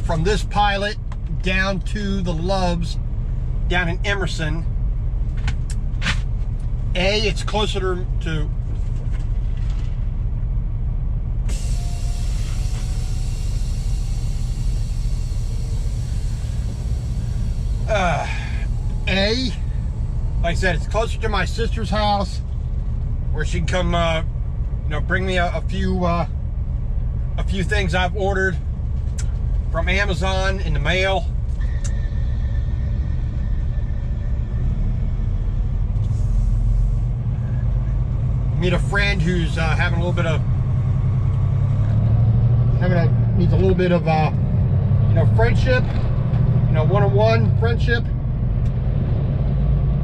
from this pilot down to the Loves down in Emerson. It's closer to like I said, it's closer to my sister's house, where she can come, you know, bring me a few things I've ordered from Amazon in the mail. Meet a friend who's having a little bit of, needs a little bit of, you know, friendship, you know, one-on-one friendship.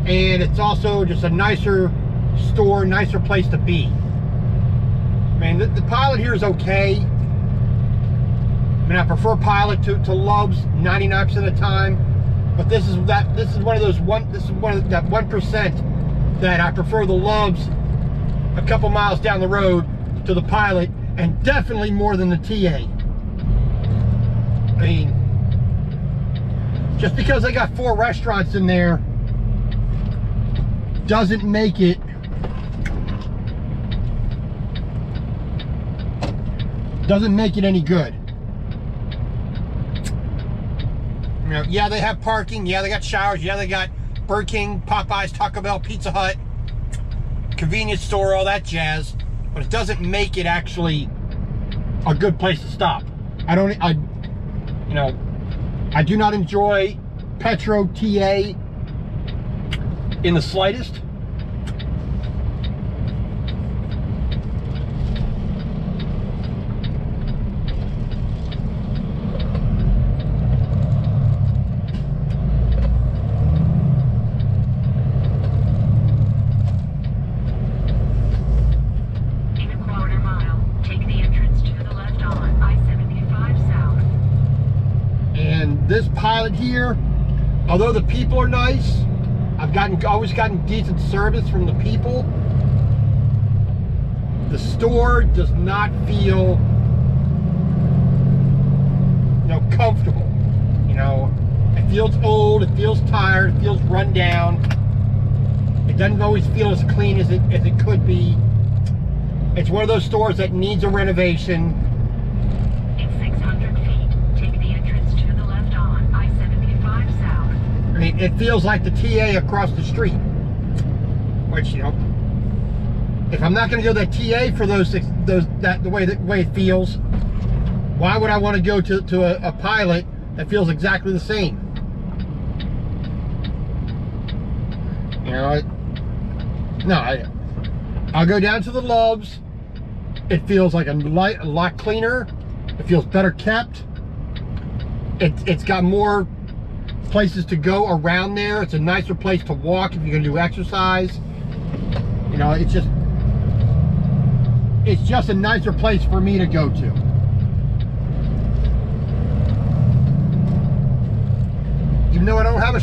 And it's also just a nicer store, nicer place to be. I mean, the Pilot here is okay. I mean, I prefer Pilot to Loves 99% of the time, but this is that 1% that I prefer the Loves a couple miles down the road to the Pilot, and definitely more than the TA. I mean, just because they got 4 restaurants in there doesn't make it any good. You know, yeah, they have parking, yeah, they got showers, yeah, they got Burger King, Popeyes, Taco Bell, Pizza Hut, convenience store, all that jazz, but it doesn't make it actually a good place to stop. I do not enjoy Petro TA in the slightest. This Pilot here, although the people are nice, I've always gotten decent service from the people. The store does not feel, you know, comfortable. You know, it feels old, it feels tired, it feels run down. It doesn't always feel as clean as it could be. It's one of those stores that needs a renovation. It feels like the TA across the street, which, you know, if I'm not going to go to that TA for the way it feels, why would I want to go to a Pilot that feels exactly the same? You know, I'll go down to the Loves. It feels like a lot cleaner. It feels better kept. It's got more places to go around there. It's a nicer place to walk if you're going to do exercise. You know, it's just a nicer place for me to go to. Even though I don't have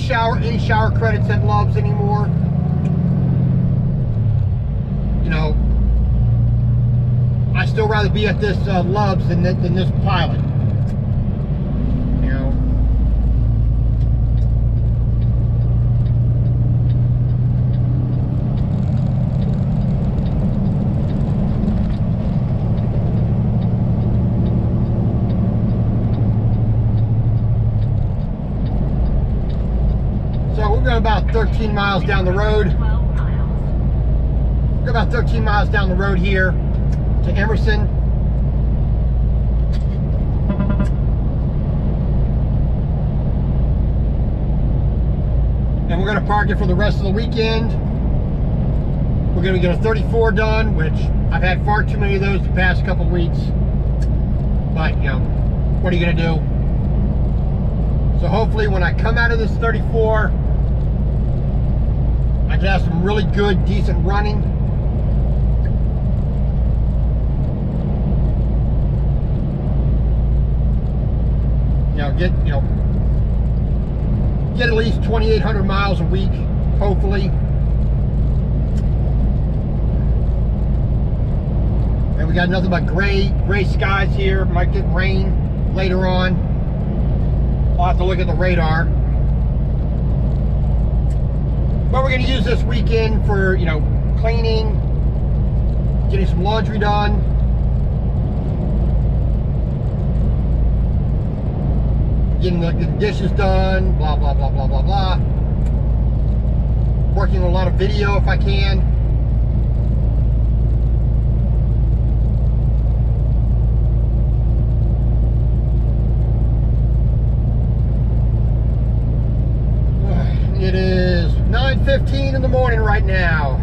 any shower credits at Loves anymore, you know, I still rather be at this Loves than this Pilot. About 13 miles down the road. We're about 13 miles down the road here to Emerson. And we're going to park it for the rest of the weekend. We're going to get a 34 done, which I've had far too many of those the past couple of weeks. But, you know, what are you going to do? So hopefully when I come out of this 34, I can have some really good, decent running. Get at least 2,800 miles a week, hopefully. And we got nothing but gray skies here. Might get rain later on. I'll have to look at the radar. But we're going to use this weekend for, you know, cleaning, getting some laundry done. Getting the dishes done, blah, blah, blah, blah, blah, blah. Working on a lot of video if I can. It is 9:15 in the morning right now.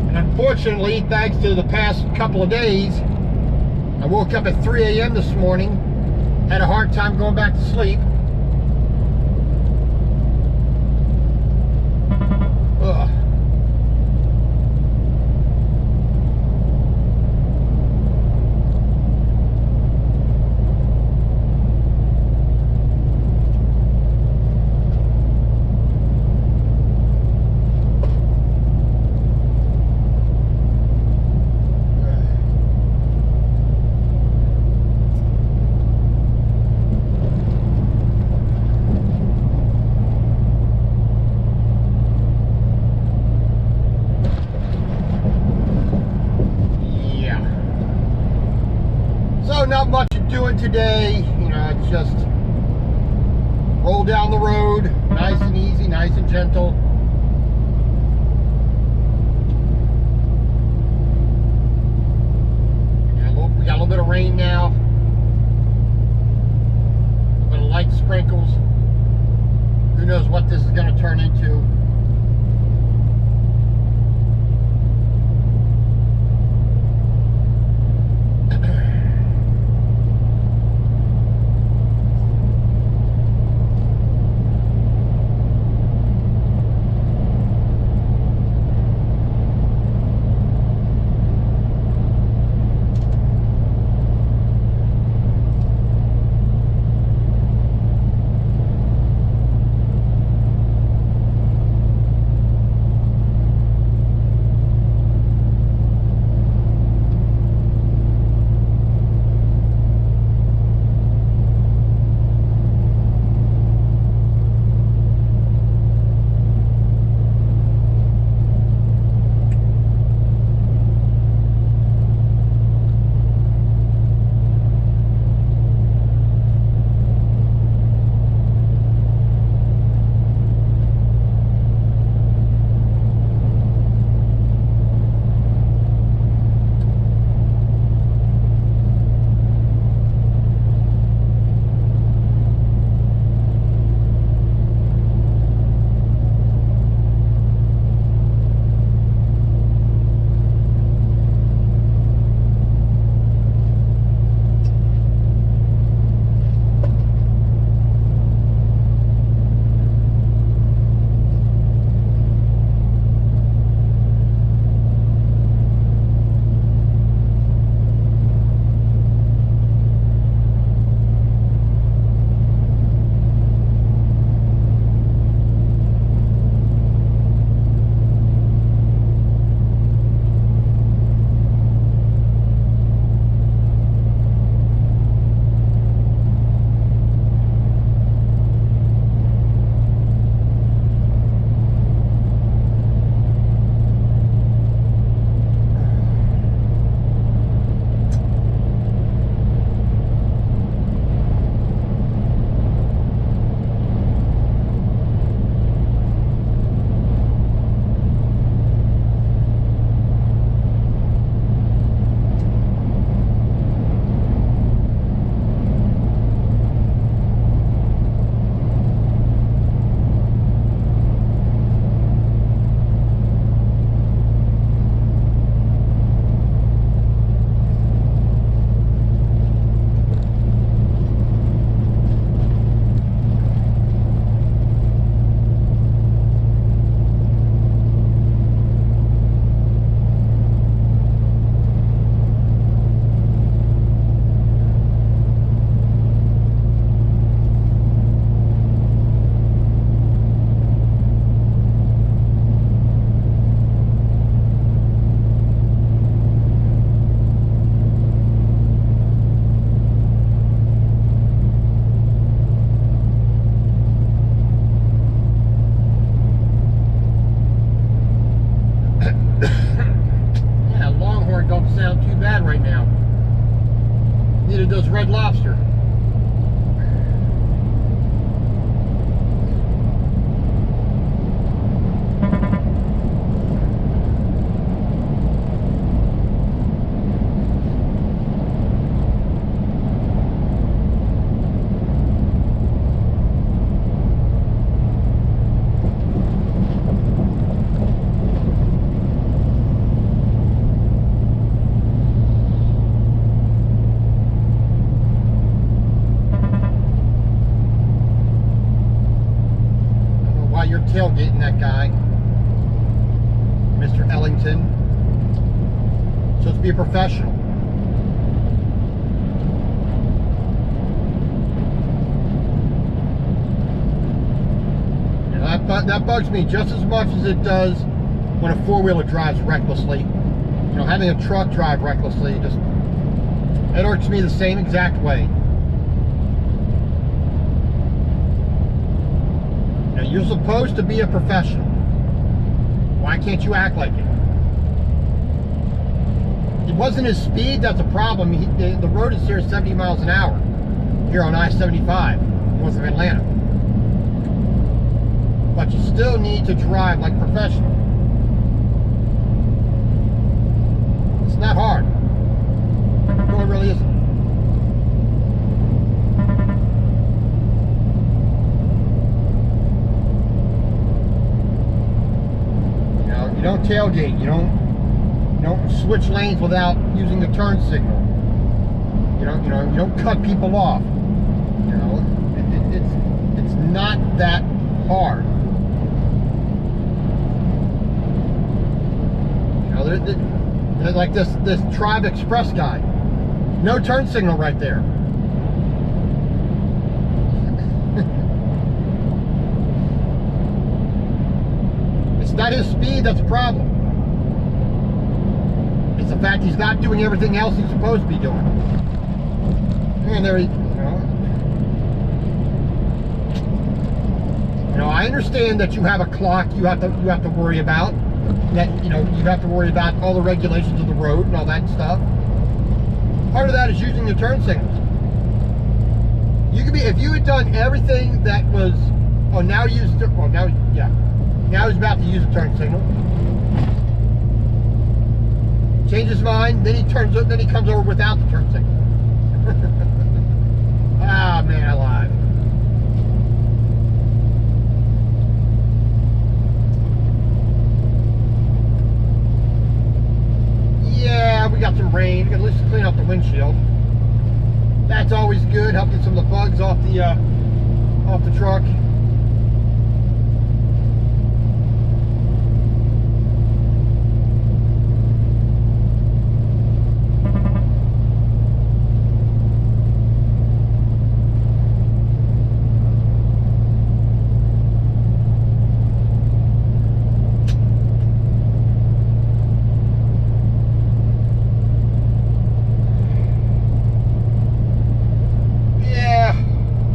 And unfortunately, thanks to the past couple of days, I woke up at 3 a.m. this morning, had a hard time going back to sleep. Ugh. Not much doing today, you know, it's just roll down the road, nice and easy, nice and gentle. We got a little bit of rain now, a little bit of light sprinkles. Who knows what this is going to turn into. Neither does Red Lobster. You're tailgating that guy, Mr. Ellington. So let's be a professional. You know, that bugs me just as much as it does when a four-wheeler drives recklessly. You know, having a truck drive recklessly, it irks me the same exact way. You're supposed to be a professional. Why can't you act like it? It wasn't his speed that's a problem. The road is here 70 miles an hour here on I-75 north of Atlanta. But you still need to drive like a professional. It's not hard. No, it really isn't. You don't tailgate. You don't switch lanes without using the turn signal. You don't cut people off. You know, it's not that hard. You know, they're like this Tribe Express guy. No turn signal right there. It's not his speed that's a problem. It's the fact he's not doing everything else he's supposed to be doing. And there, I understand that you have a clock you have to worry about. That you have to worry about all the regulations of the road and all that stuff. Part of that is using the turn signals. You could be, if you had done everything that was, now he's about to use a turn signal. Change his mind, then he comes over without the turn signal. Ah, man alive. Yeah, we got some rain. We got at least clean out the windshield. That's always good. Help get some of the bugs off the truck.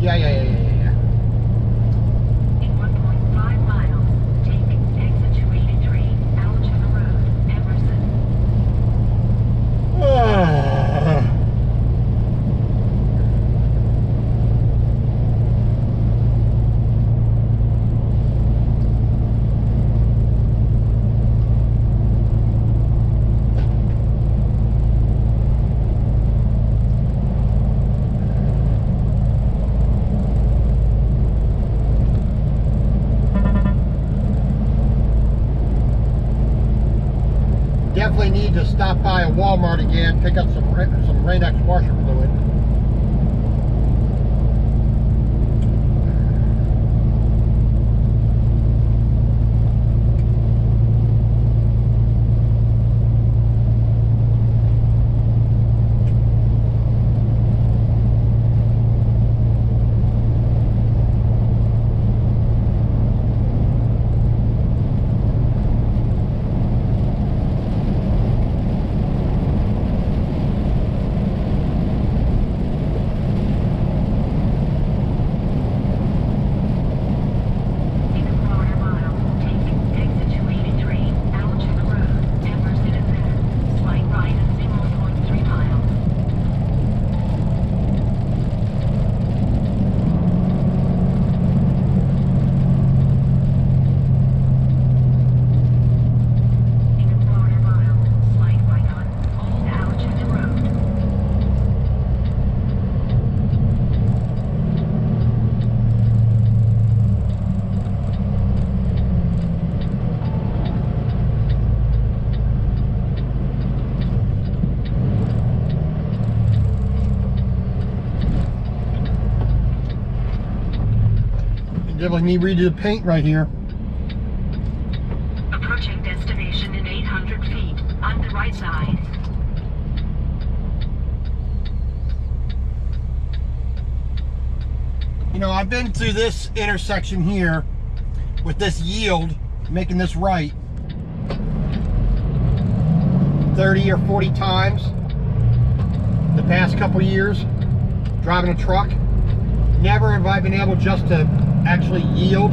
Yeah. In 1.5 miles, take exit 283 Algebra Road, Emerson. Definitely need to stop by a Walmart again, pick up some Rain-X washer fluid. definitely need to redo the paint right here. Approaching destination in 800 feet on the right side. You know, I've been through this intersection here with this yield, making this right 30 or 40 times the past couple years driving a truck. Never have I been able just to actually yield.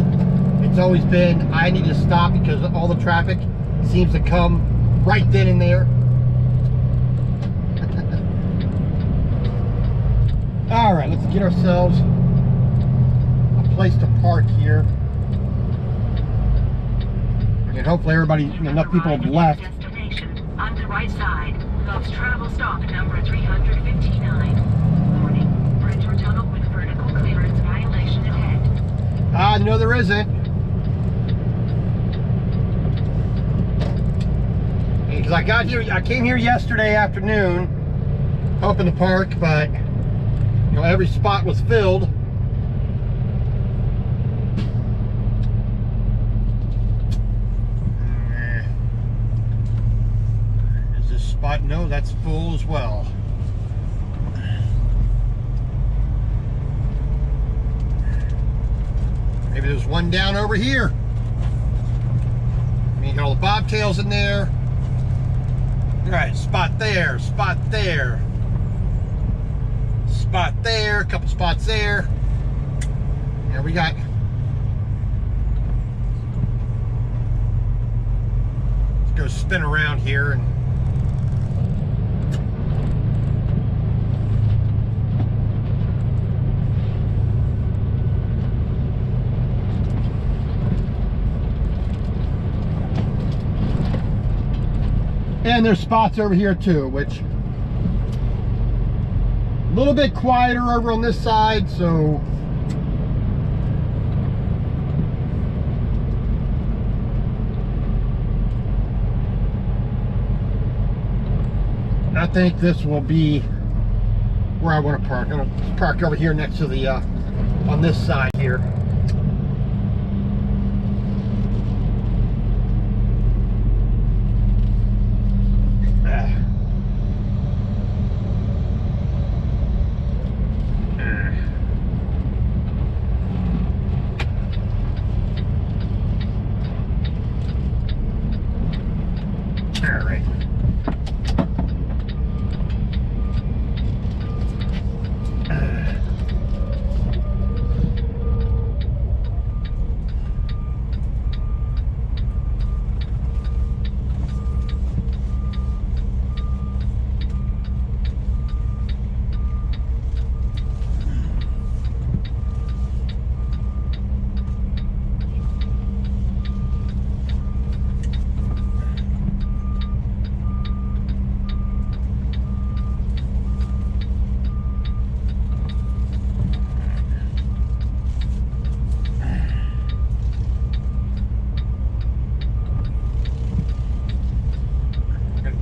It's always been I need to stop because all the traffic seems to come right then and there. All right, let's get ourselves a place to park here. And hopefully everybody, enough people have left. Destination on the right side. Love's travel stop number 359. Warning, bridge or tunnel with vertical clearance violation ahead. No, there isn't. Because I came here yesterday afternoon, hoping to park, but every spot was filled. Is this spot? No, that's full as well. Maybe there's one down over here. You got all the bobtails in there. All right, spot there, spot there. Spot there, a couple spots there. Yeah, we got let's go spin around here and there's spots over here too, which a little bit quieter over on this side, so I think this will be where I want to park. I'm going to park over here next to the on this side here.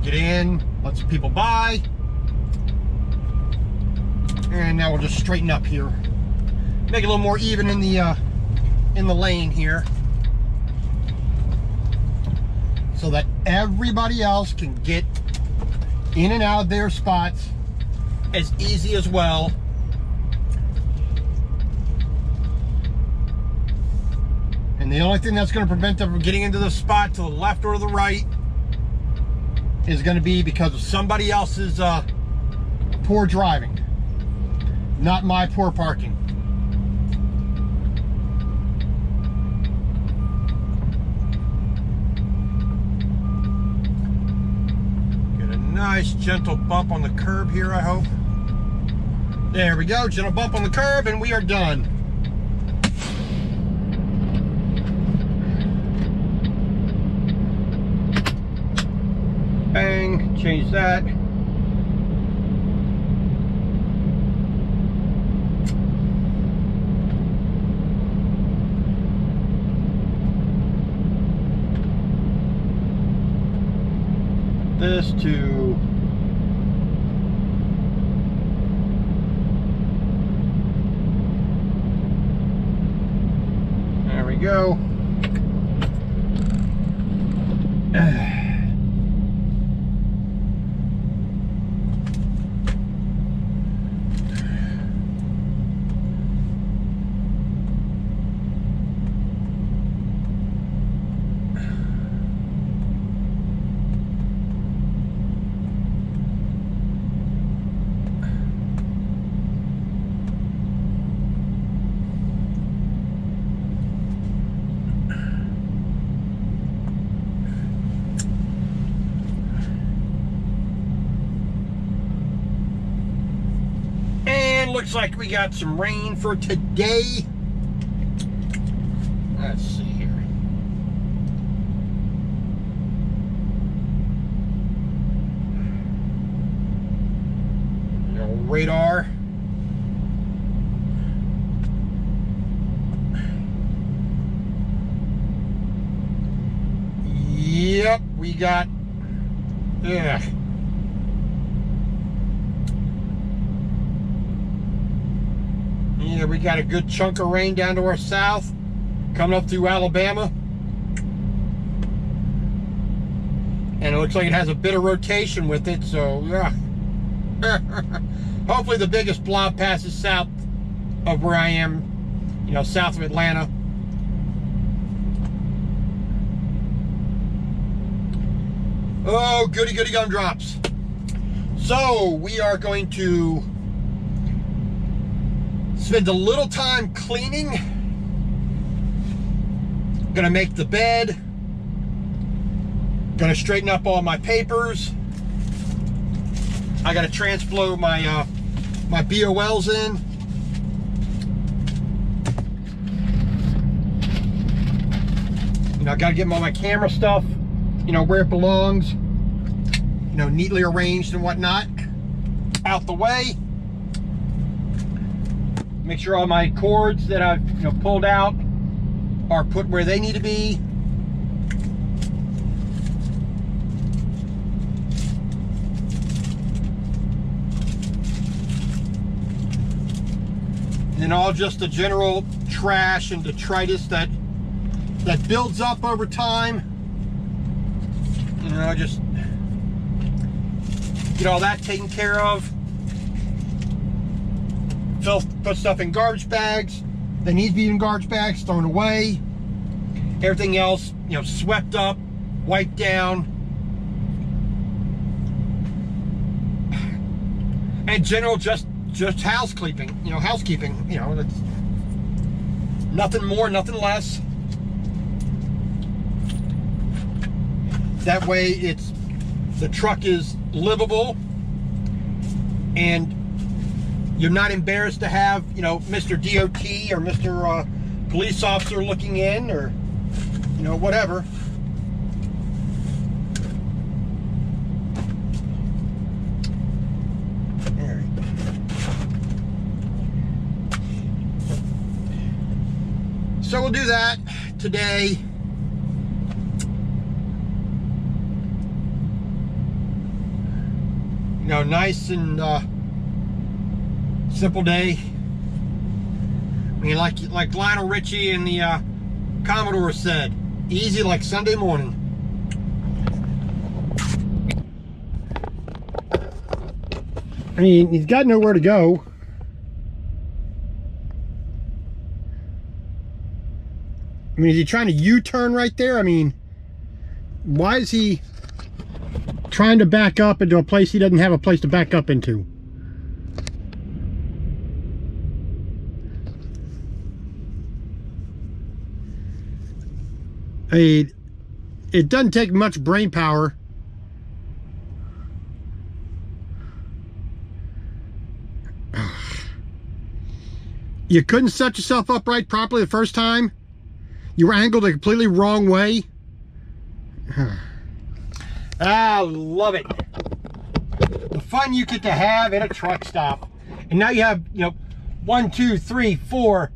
Get in, let some people by, and now we'll just straighten up here, make it a little more even in the lane here, so that everybody else can get in and out of their spots as easy as well. And the only thing that's going to prevent them from getting into the spot to the left or to the right is going to be because of somebody else's poor driving, not my poor parking. Get a nice gentle bump on the curb here, I hope. There we go, gentle bump on the curb, and we are done. Bang, change that. This to go. Looks like we got some rain for today. Let's see here. Little radar. Yep, we got, yeah. Yeah, we got a good chunk of rain down to our south, coming up through Alabama. And it looks like it has a bit of rotation with it, so yeah. Hopefully the biggest blob passes south of where I am, you know, south of Atlanta. Oh, goody goody gumdrops. So we are going to spend a little time cleaning. Gonna make the bed. Gonna straighten up all my papers. I gotta transflow my my BOLs in. You know, I gotta get all my camera stuff, you know, where it belongs. You know, neatly arranged and whatnot. Out the way. Make sure all my cords that I've, you know, pulled out are put where they need to be. And then all just the general trash and detritus that builds up over time. You know, just get all that taken care of. Put stuff in garbage bags that needs to be in garbage bags, thrown away. Everything else, you know, swept up, wiped down. And general just housekeeping, you know, that's nothing more, nothing less. That way the truck is livable and you're not embarrassed to have, you know, Mr. DOT or Mr. Police officer looking in, or, you know, whatever. There we go. So we'll do that today. You know, nice and simple day. I mean, like Lionel Richie and the Commodore said, easy like Sunday morning. I mean, he's got nowhere to go. I mean, is he trying to U-turn right there? I mean, why is he trying to back up into a place he doesn't have a place to back up into? I mean, it doesn't take much brain power. You couldn't set yourself up right properly the first time? You were angled a completely wrong way? I love it. The fun you get to have at a truck stop. And now you have, you know, 1, 2, 3, 4,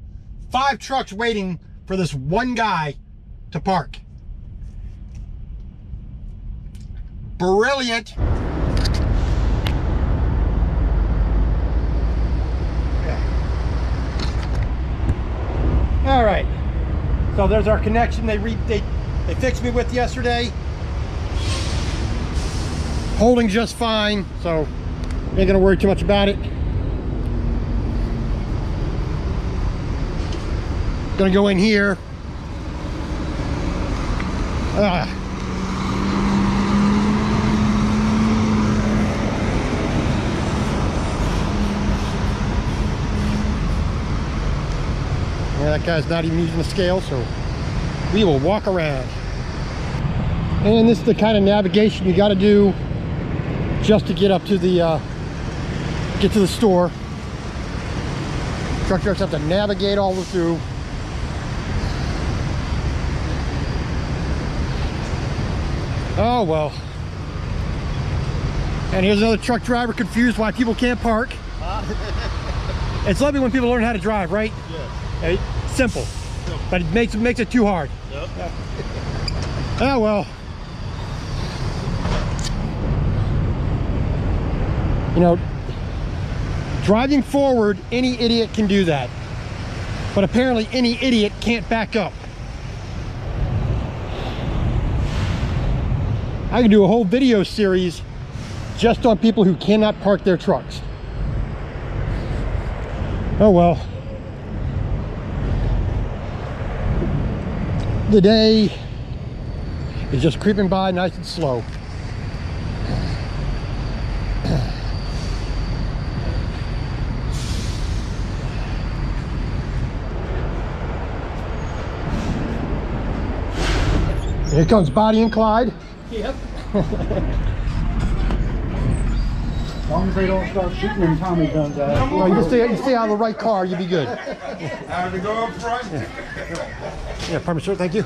5 trucks waiting for this one guy to park. Brilliant. Yeah. All right. So there's our connection they fixed me with yesterday. Holding just fine, so ain't gonna worry too much about it. Gonna go in here. Yeah, that guy's not even using the scale, so we will walk around. And this is the kind of navigation you got to do just to get up to the store. Truck drivers have to navigate all the way through. Oh well. And here's another truck driver confused why people can't park. It's lovely when people learn how to drive, right? Yeah. Simple. But it makes it too hard. Yep. Oh well. You know, driving forward, any idiot can do that. But apparently any idiot can't back up. I can do a whole video series just on people who cannot park their trucks. Oh well. The day is just creeping by nice and slow. Here comes Bonnie and Clyde. Yep. As long as they don't start shooting when Tommy comes out. Well, you stay out of the right car, you'll be good. How did it go up front? Yeah, pardon me, sir, thank you.